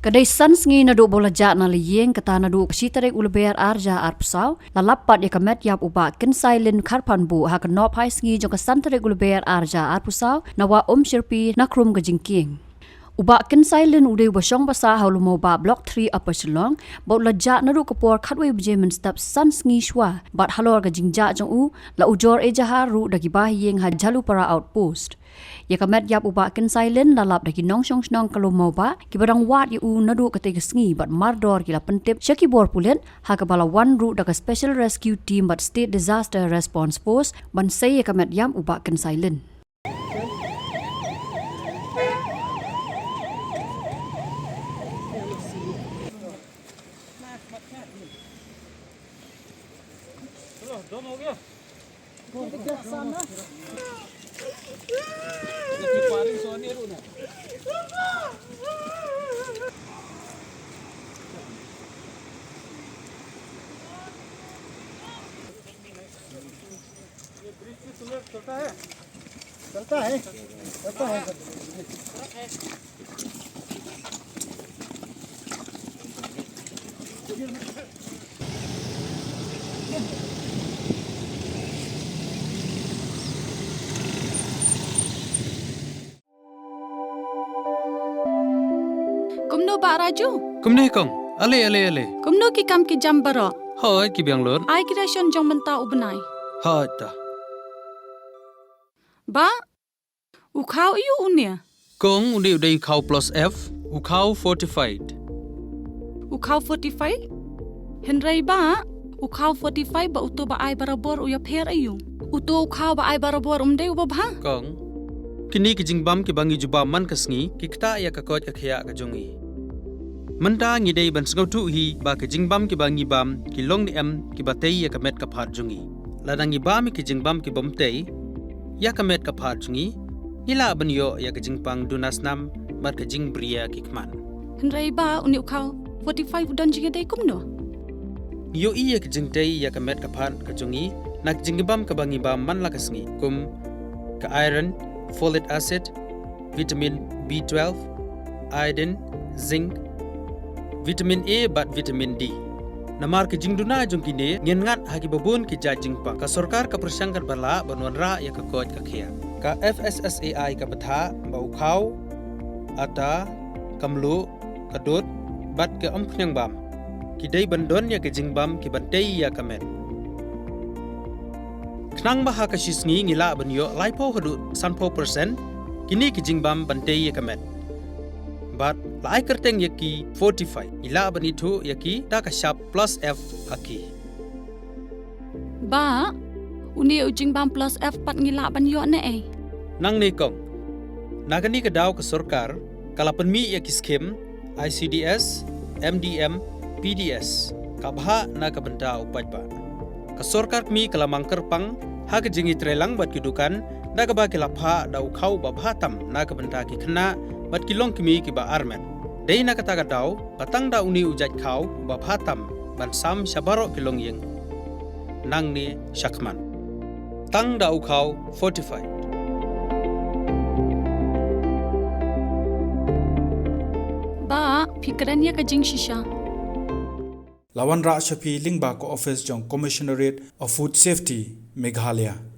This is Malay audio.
Kadai sans ngi nadu bola ja na liyeng kata nadu ksitarek ulber arja arpsau lalapat ya kamet yap uba ken silent karpan bu ha kenop hai ngi jong kasantarek ulber arja arpsau nawa shirpi nakrum gajingking. Uba ken silent ude basong basa haulu mau ba block 3 upper Shillong baut la ja nadu kapor khatway bejemen step sans ngi shwa bat halor gajingja jong u la ujor ejaha ru dagi bahiyeng ha jalu para outpost. Ya kamet yap uba ken silent lalap dagi nong shong snong kalau mau ba ki barang wat yu nadu kate sngi bat mardor kila pentip syaki bor pulen ha kabala one ru daga special rescue team bat state disaster response force ban say ya kamet yam uba ken silent. चलता है Kumno ba Raju? Kumne kong, ale. Kumno ki kam ki jam baro. Hoi ki biang lor. Ai kira shon jong menta ubnai. Hoi ta. Ba? Ukau iu unia. Kong undi udai kau plus F, ukau fortified. Ukau 45? Henry ba? Ukau 45 ba uto ba ai barabor uya pher ayu. Uto ukau ba ai barabor umde uba ba? Kong, kini ki jingbam ki bangi juba man kasngi ki kta ya ka kot ka khya ka jongi. Menta ngi dei ban sngau tu hi ba ki jingbam ki bangi bam ki long ni em ki batei ya ka met ka phat jongi. Ladangi bam ki jingbam ki bom tei ya ka met ka phat jongi. Ila ban yo ya ka jingpang dunas nam mar ka jing bria ki kman. Henry ba uni ukau 45 udan jiga dei kumno. Yo iya ki jingtei ya ka met ka phat ka jongi nak jingbam ka bangi bam man la kasngi kum ka iron, folic acid, vitamin B12, iodine, zinc, vitamin A bat vitamin D. Namar ke jingduna jongkine ngen ngat hagi babun ki jajingpa ka sorkar ka persangkat bala banwanra ya ka kot ka khia. Ka FSSAI ka batha bau khau ata kamlu kadut bat ke ompnyang bam. Ki dei bandon ya ke jingbam ki bantei ya kamet. Knang baha ka shisngi ngila banyo laipo hadu sanpo persen kini ki jingbam bantei ya kamet. But lai kerteng yaki 45 ila banitu yaki da ka sharp plus F haki. Ba? Uni ujing bam plus F pat ngila ban yo ne ai. Nang ni kong. Nagani ka daw ka sorkar kalapan mi yaki skim ICDS, MDM, PDS kabha na kabenta upaj ba. Ka sorkar mi kalamang kerpang ha ka jingi trelang bat kidukan da ka ba kilapha da ukhau ba bhatam na kabenta ki khna bat kilong kimi ki ba armen. Dei na kata ka daw patang da uni ujat khau ba bhatam ban sam shabaro kilong yeng. Nang ni shakman. Tang da ukhau fortified. Ba, fikrannya ka jing shisha. Lawan Ra Shafi Lingba ko office jong Commissionerate of Food Safety Meghalaya.